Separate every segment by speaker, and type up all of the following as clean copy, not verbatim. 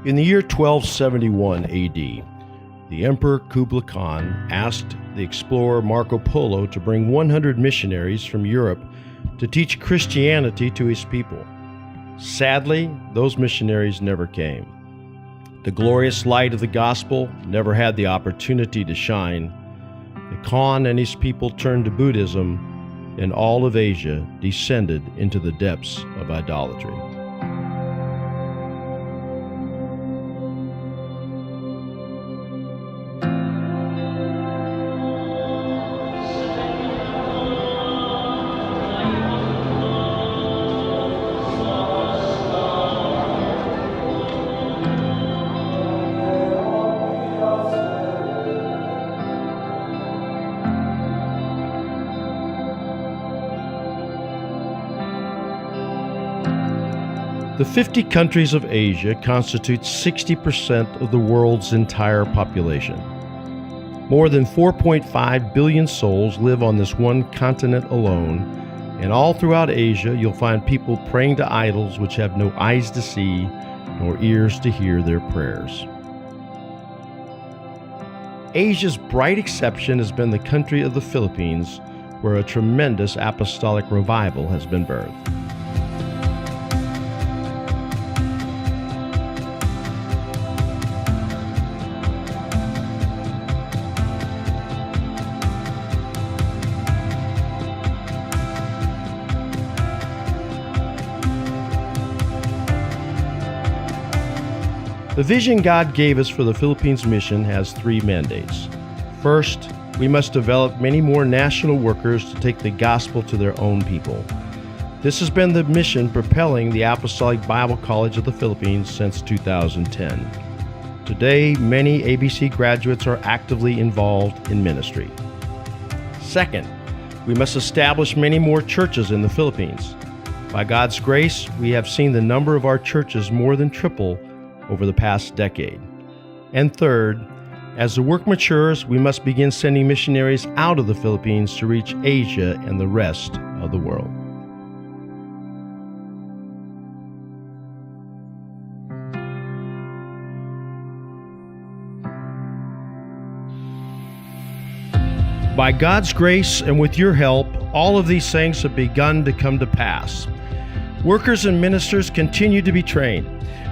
Speaker 1: In the year 1271 AD, the Emperor Kublai Khan asked the explorer Marco Polo to bring 100 missionaries from Europe to teach Christianity to his people. Sadly, those missionaries never came. The glorious light of the gospel never had the opportunity to shine. The Khan and his people turned to Buddhism, and all of Asia descended into the depths of idolatry. The 50 countries of Asia constitute 60% of the world's entire population. More than 4.5 billion souls live on this one continent alone, and all throughout Asia you'll find people praying to idols which have no eyes to see nor ears to hear their prayers. Asia's bright exception has been the country of the Philippines, where a tremendous apostolic revival has been birthed. The vision God gave us for the Philippines mission has three mandates. First, we must develop many more national workers to take the gospel to their own people. This has been the mission propelling the Apostolic Bible College of the Philippines since 2010. Today, many ABC graduates are actively involved in ministry. Second, we must establish many more churches in the Philippines. By God's grace, we have seen the number of our churches more than triple over the past decade. And third, as the work matures, we must begin sending missionaries out of the Philippines to reach Asia and the rest of the world. By God's grace and with your help, all of these things have begun to come to pass. Workers and ministers continue to be trained.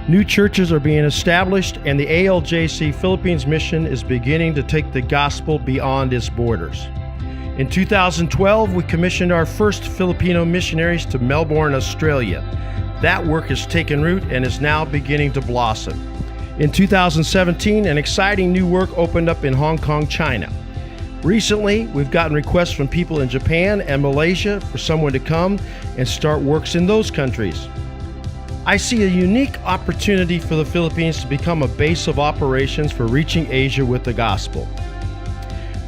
Speaker 1: New churches are being established, and the ALJC Philippines mission is beginning to take the gospel beyond its borders. In 2012, we commissioned our first Filipino missionaries to Melbourne, Australia. That work has taken root and is now beginning to blossom. In 2017, an exciting new work opened up in Hong Kong, China. Recently, we've gotten requests from people in Japan and Malaysia for someone to come and start works in those countries. I see a unique opportunity for the Philippines to become a base of operations for reaching Asia with the gospel.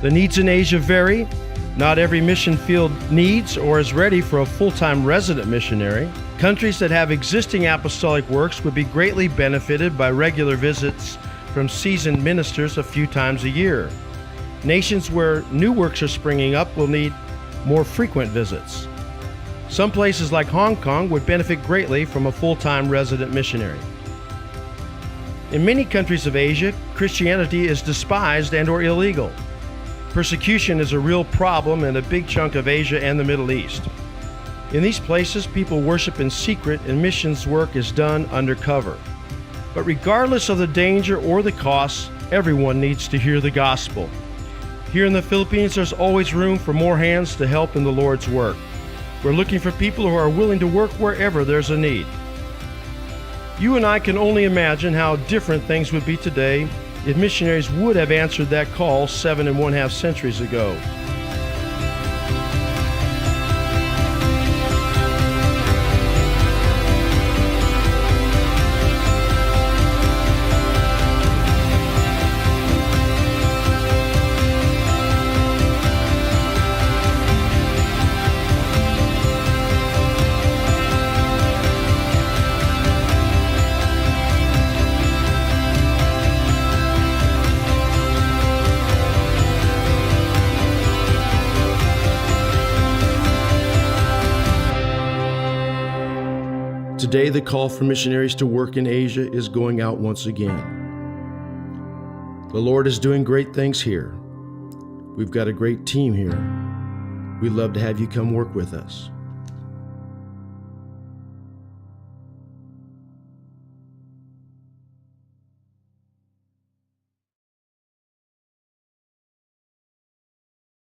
Speaker 1: The needs in Asia vary. Not every mission field needs or is ready for a full-time resident missionary. Countries that have existing apostolic works would be greatly benefited by regular visits from seasoned ministers a few times a year. Nations where new works are springing up will need more frequent visits. Some places like Hong Kong would benefit greatly from a full-time resident missionary. In many countries of Asia, Christianity is despised and/or illegal. Persecution is a real problem in a big chunk of Asia and the Middle East. In these places, people worship in secret and missions work is done undercover. But regardless of the danger or the costs, everyone needs to hear the gospel. Here in the Philippines, there's always room for more hands to help in the Lord's work. We're looking for people who are willing to work wherever there's a need. You and I can only imagine how different things would be today if missionaries would have answered that call 7½ centuries ago. Today, the call for missionaries to work in Asia is going out once again. The Lord is doing great things here. We've got a great team here. We'd love to have you come work with us.